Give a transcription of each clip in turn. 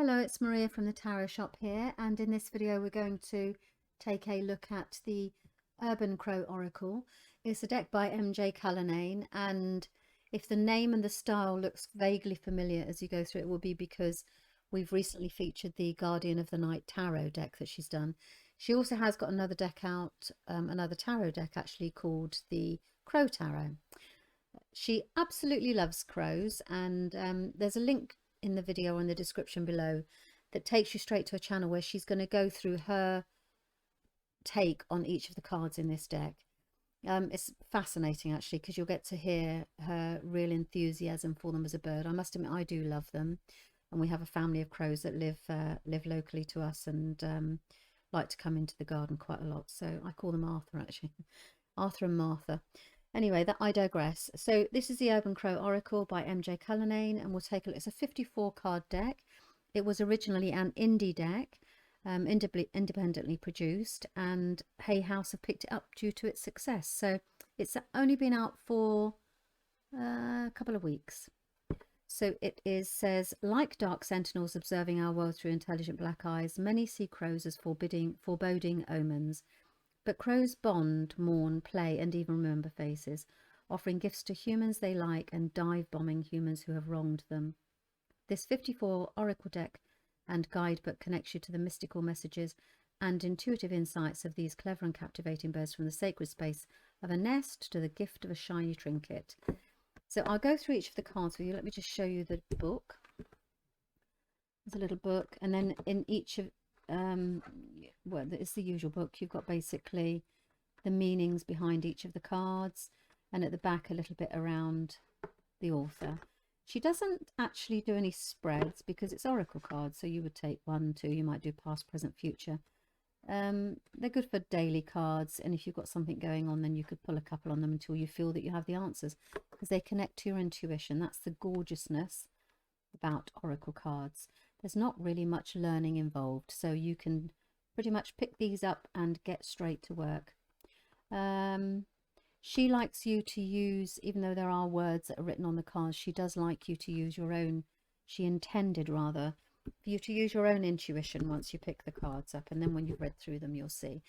Hello, it's Maria from the Tarot Shop here, and in this video we're going to take a look at the Urban Crow Oracle. It's a deck by MJ Cullinane, and if the name and the style looks vaguely familiar as you go through, it will be because we've recently featured the Guardian of the Night tarot deck that she's done. She also has got another deck out, another tarot deck actually, called the Crow Tarot. She absolutely loves crows, and there's a link in the video or in the description below that takes you straight to a channel where she's going to go through her take on each of the cards in this deck. It's fascinating actually, because you'll get to hear her real enthusiasm for them as a bird. I must admit, I do love them, and we have a family of crows that live locally to us, and like to come into the garden quite a lot. So I call them Arthur, actually. Arthur and Martha. Anyway, that I digress. So this is the Urban Crow Oracle by MJ Cullinane, and we'll take a look. It's a 54 card deck. It was originally an indie deck, independently produced, and Hay House have picked it up due to its success. So it's only been out for a couple of weeks. So it says, like dark sentinels observing our world through intelligent black eyes, many see crows as foreboding omens. But crows bond, mourn, play, and even remember faces, offering gifts to humans they like and dive-bombing humans who have wronged them. This 54 oracle deck and guidebook connects you to the mystical messages and intuitive insights of these clever and captivating birds, from the sacred space of a nest to the gift of a shiny trinket. So I'll go through each of the cards for you. Let me just show you the book. There's a little book, and then in each of well, it's the usual book. You've got basically the meanings behind each of the cards, and at the back a little bit around the author. She doesn't actually do any spreads because it's oracle cards, so you would take 1, 2, you might do past, present, future. They're good for daily cards, and if you've got something going on, then you could pull a couple on them until you feel that you have the answers, because they connect to your intuition. That's the gorgeousness about oracle cards. There's not really much learning involved, so you can pretty much pick these up and get straight to work. She likes you to use, even though there are words that are written on the cards, she does like you to use your own, she intended rather, for you to use your own intuition once you pick the cards up, and then when you've read through them you'll see.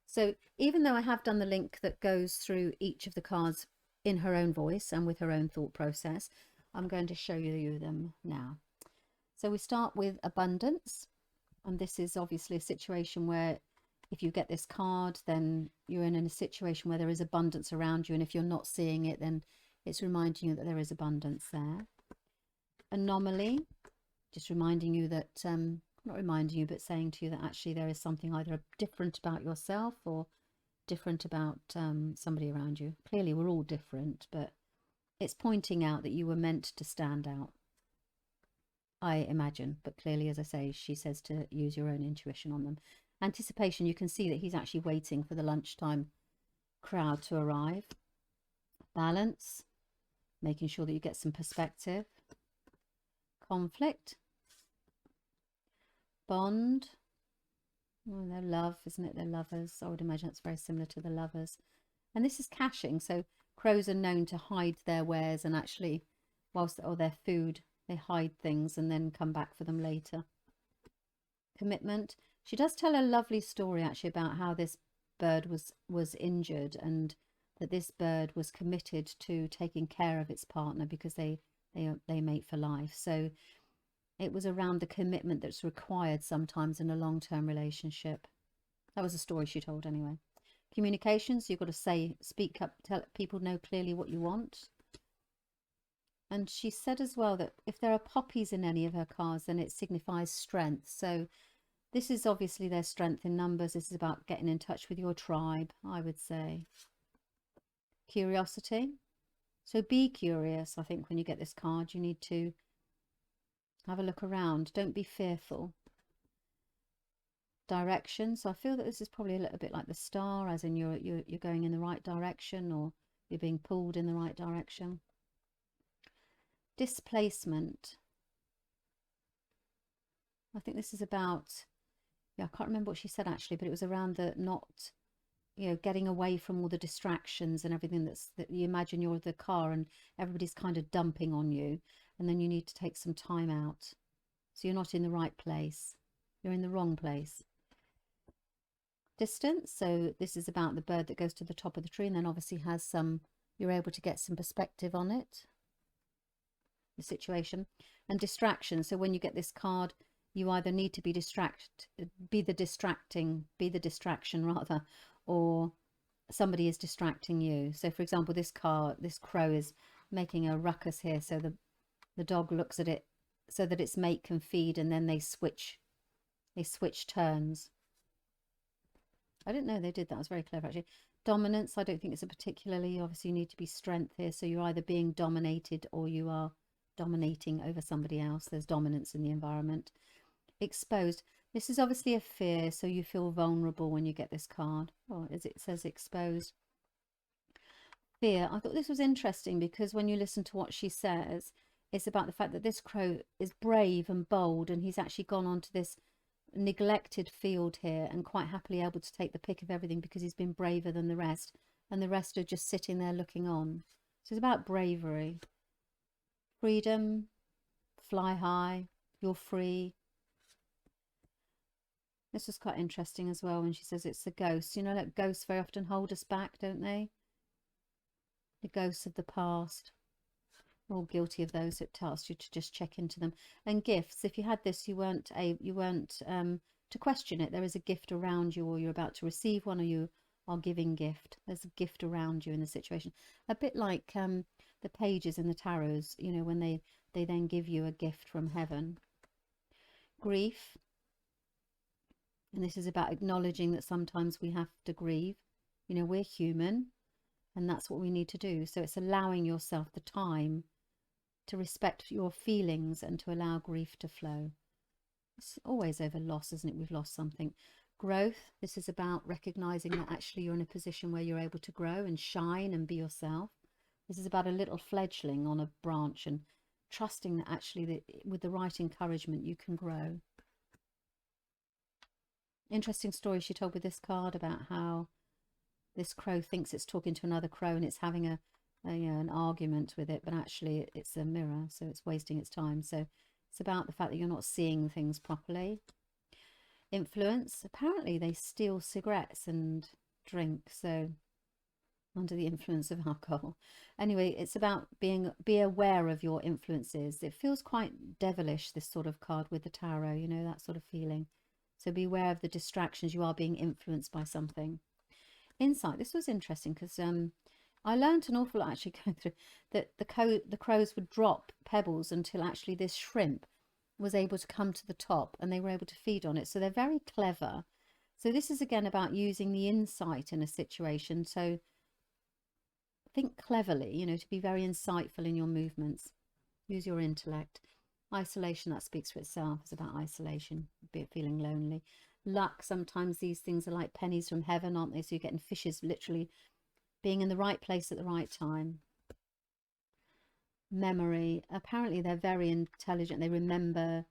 So even though I have done the link that goes through each of the cards in her own voice and with her own thought process, I'm going to show you them now. So we start with abundance, and this is obviously a situation where if you get this card, then you're in a situation where there is abundance around you, and if you're not seeing it, then it's reminding you that there is abundance there. Anomaly, just reminding you that, not reminding you, but saying to you that actually there is something either different about yourself or different about somebody around you. Clearly we're all different, but it's pointing out that you were meant to stand out, I imagine, but clearly, as I say, she says to use your own intuition on them. Anticipation, you can see that he's actually waiting for the lunchtime crowd to arrive. Balance, making sure that you get some perspective. Conflict. Bond. Oh, they're love, isn't it? They're lovers. I would imagine it's very similar to the lovers. And this is caching, so crows are known to hide their wares, and actually, whilst, or their food, they hide things and then come back for them later. Commitment. She does tell a lovely story actually about how this bird was injured, and that this bird was committed to taking care of its partner because they mate for life. So it was around the commitment that's required sometimes in a long-term relationship. That was a story she told anyway. Communications, you've got to speak up, tell people know clearly what you want. And she said as well that if there are poppies in any of her cards, then it signifies strength. So this is obviously their strength in numbers. This is about getting in touch with your tribe, I would say. Curiosity. So be curious. I think when you get this card, you need to have a look around. Don't be fearful. Direction. So I feel that this is probably a little bit like the star, as in you're going in the right direction, or you're being pulled in the right direction. Displacement. I think this is about, yeah, I can't remember what she said actually, but it was around the not, getting away from all the distractions and everything that you imagine you're the car and everybody's kind of dumping on you, and then you need to take some time out So you're not in the right place. You're in the wrong place. Distance. So this is about the bird that goes to the top of the tree and then obviously has some, you're able to get some perspective on it, the situation. And distraction. So when you get this card, you either need to be be the distraction rather, or somebody is distracting you. So for example, this crow is making a ruckus here. So the dog looks at it so that its mate can feed, and then they switch turns. I didn't know they did that. It was very clever, actually. Dominance, I don't think it's a particularly, obviously you need to be strength here. So you're either being dominated or you are dominating over somebody else. There's dominance in the environment. Exposed. This is obviously a fear, so you feel vulnerable when you get this card. Oh, as it says, exposed. Fear. I thought this was interesting because when you listen to what she says, it's about the fact that this crow is brave and bold, and he's actually gone onto this neglected field here and quite happily able to take the pick of everything because he's been braver than the rest, and the rest are just sitting there looking on. So it's about bravery. Freedom. Fly high. You're free. This was quite interesting as well when she says it's a ghost. You know, like ghosts very often hold us back, don't they? The ghosts of the past. We're all guilty of those. It tells you to just check into them. And gifts. If you had this, you weren't to question it. There is a gift around you, or you're about to receive one, or you are giving gift. There's a gift around you in the situation. A bit like the pages in the tarots, you know, when they then give you a gift from heaven. Grief. And this is about acknowledging that sometimes we have to grieve. You know, we're human, and that's what we need to do. So it's allowing yourself the time to respect your feelings and to allow grief to flow. It's always over loss, isn't it? We've lost something. Growth. This is about recognizing that actually you're in a position where you're able to grow and shine and be yourself. This is about a little fledgling on a branch and trusting that actually with the right encouragement you can grow. Interesting story she told with this card about how this crow thinks it's talking to another crow and it's having you know, an argument with it, but actually it's a mirror, so it's wasting its time. So it's about the fact that you're not seeing things properly. Influence. Apparently they steal cigarettes and drink, so under the influence of alcohol. Anyway, it's about be aware of your influences. It feels quite devilish, this sort of card with the tarot, you know, that sort of feeling. So be aware of the distractions. You are being influenced by something. Insight. This was interesting because I learned an awful lot actually going through that the crows would drop pebbles until actually this shrimp was able to come to the top and they were able to feed on it. So they're very clever. So this is again about using the insight in a situation. So think cleverly, you know, to be very insightful in your movements. Use your intellect. Isolation, that speaks for itself. It's about isolation, be it feeling lonely. Luck, sometimes these things are like pennies from heaven, aren't they? So you're getting fishes literally being in the right place at the right time. Memory, apparently they're very intelligent. They remember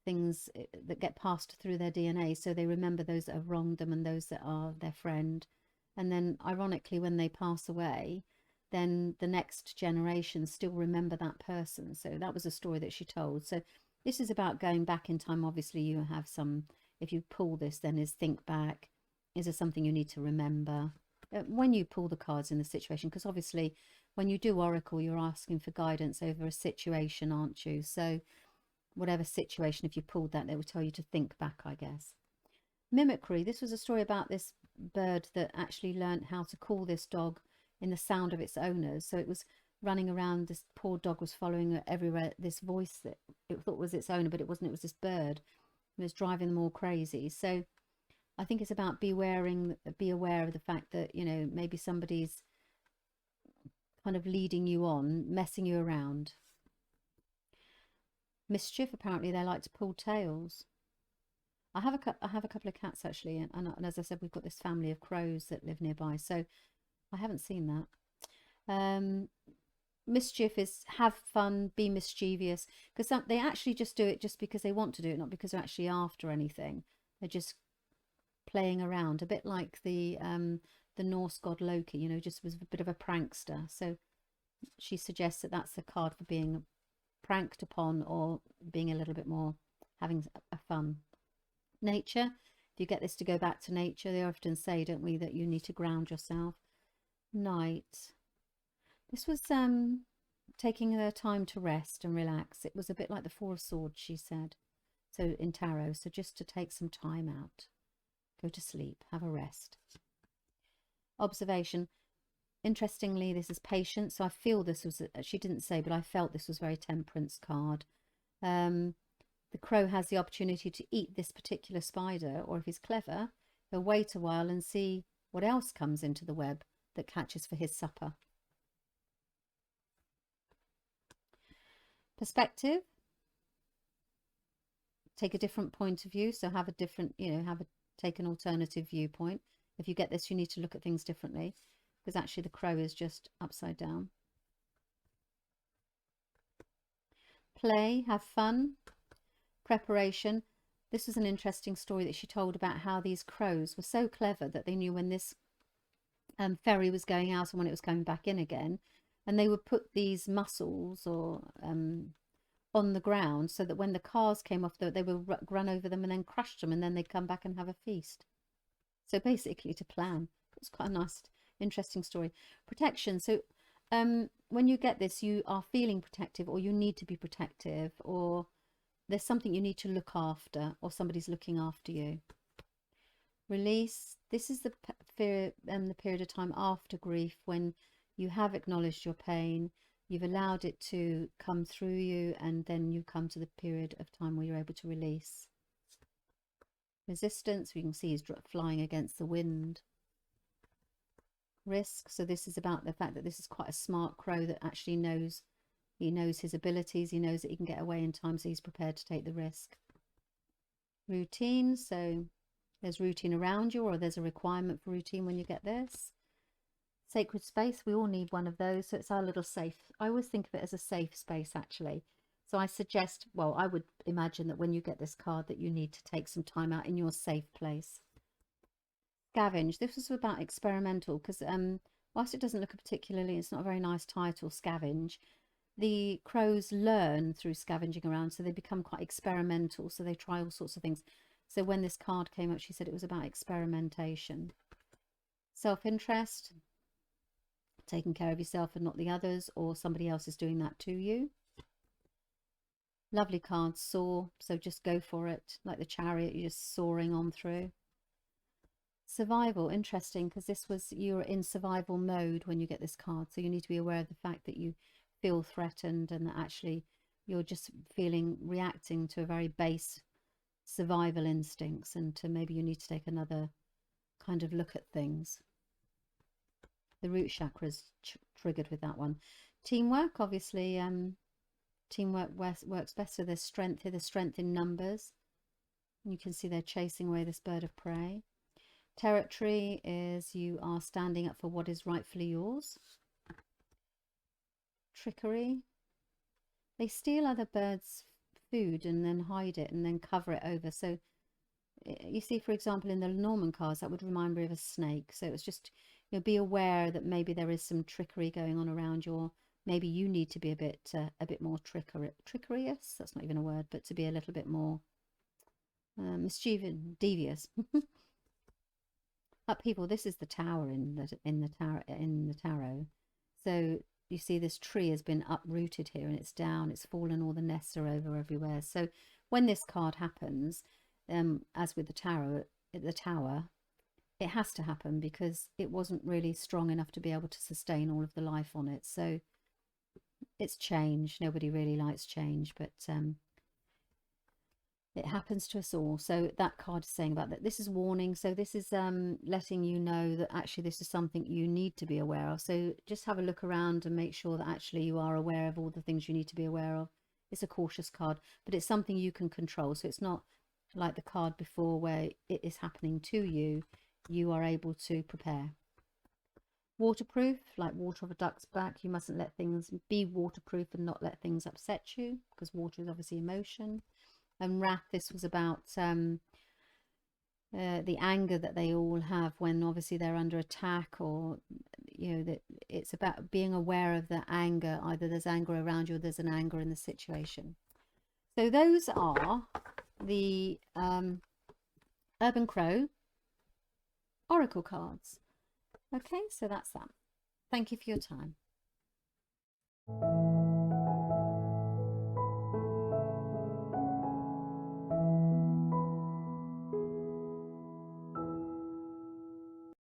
things that get passed through their DNA. So they remember those that have wronged them and those that are their friend. And then ironically, when they pass away, then the next generation still remember that person. So that was a story that she told. So this is about going back in time. Obviously you have some, if you pull this, then is think back. Is there something you need to remember when you pull the cards in the situation? Because obviously when you do oracle, you're asking for guidance over a situation, aren't you? So whatever situation, if you pulled that, they will tell you to think back, I guess. Mimicry. This was a story about this bird that actually learned how to call this dog in the sound of its owners. So it was running around, this poor dog was following it everywhere, this voice that it thought was its owner, but it wasn't. It was this bird. It was driving them all crazy. So I think it's about be aware of the fact that, you know, maybe somebody's kind of leading you on, messing you around. Mischief. Apparently they like to pull tails. I have a couple of cats actually, and as I said, we've got this family of crows that live nearby, so I haven't seen that. Mischief is have fun, be mischievous, because they actually just do it just because they want to do it, not because they're actually after anything. They're just playing around, a bit like the Norse god Loki, you know, just was a bit of a prankster. So she suggests that that's a card for being pranked upon or being a little bit more having a fun. Nature, if you get this to go back to nature, they often say, don't we, that you need to ground yourself. Night. This was taking her time to rest and relax. It was a bit like the Four of Swords, she said, so in tarot. So just to take some time out, go to sleep, have a rest. Observation. Interestingly, this is patience. So I feel this was, she didn't say, but I felt this was very temperance card. The crow has the opportunity to eat this particular spider, or if he's clever, he'll wait a while and see what else comes into the web that catches for his supper. Perspective. Take a different point of view. So have a different, take an alternative viewpoint. If you get this, you need to look at things differently, because actually the crow is just upside down. Play, have fun. Preparation. This was an interesting story that she told about how these crows were so clever that they knew when this ferry was going out and when it was coming back in again, and they would put these mussels or on the ground so that when the cars came off, they would run over them and then crush them, and then they'd come back and have a feast. So basically to plan. It's quite a nice, interesting story. Protection. So when you get this, you are feeling protective, or you need to be protective, or there's something you need to look after, or somebody's looking after you. Release. This is the fear and the period of time after grief, when you have acknowledged your pain, you've allowed it to come through you, and then you come to the period of time where you're able to release. Resistance, we can see he's flying against the wind. Risk. So this is about the fact that this is quite a smart crow that actually knows, he knows his abilities, he knows that he can get away in time, so he's prepared to take the risk. Routine. So there's routine around you, or there's a requirement for routine when you get this. Sacred space, we all need one of those, so it's our little safe. I always think of it as a safe space, actually. So I suggest, well, I would imagine that when you get this card that you need to take some time out in your safe place. Scavenge. This was about experimental, because whilst it doesn't look particularly, it's not a very nice title, scavenge. The crows learn through scavenging around, so they become quite experimental, so they try all sorts of things. So when this card came up, she said it was about experimentation. Self-interest, taking care of yourself and not the others, or somebody else is doing that to you. Lovely card, soar, so just go for it, like the Chariot, you're just soaring on through. Survival, interesting, because this was, you're in survival mode when you get this card, so you need to be aware of the fact that you feel threatened, and that actually you're just reacting to a very base survival instincts, and to maybe you need to take another kind of look at things. The root chakra is triggered with that one. Teamwork, obviously, teamwork works better. There's strength here, there's strength in numbers. You can see they're chasing away this bird of prey. Territory is you are standing up for what is rightfully yours. Trickery. They steal other birds' food and then hide it and then cover it over. So you see, for example, in the Norman cards, that would remind me of a snake. So it's just, be aware that maybe there is some trickery going on around you, or maybe you need to be a bit more trickeryous. That's not even a word, but to be a little bit more mischievous, devious. Upheaval. This is the tower in the tarot. So you see this tree has been uprooted here, and it's down, it's fallen, all the nests are over everywhere. So when this card happens, as with the tower, it has to happen, because it wasn't really strong enough to be able to sustain all of the life on it. So it's change. Nobody really likes change, but it happens to us all. So that card is saying about that. This is warning. So this is letting you know that actually this is something you need to be aware of. So just have a look around and make sure that actually you are aware of all the things you need to be aware of. It's a cautious card, but it's something you can control. So it's not like the card before where it is happening to you. You are able to prepare. Waterproof, like water off a duck's back. You mustn't let things be waterproof and not let things upset you, because water is obviously emotion. And wrath, this was about the anger that they all have when obviously they're under attack, or that it's about being aware of the anger. Either there's anger around you, or there's an anger in the situation. So those are the Urban Crow Oracle cards. Okay, so that's that. Thank you for your time.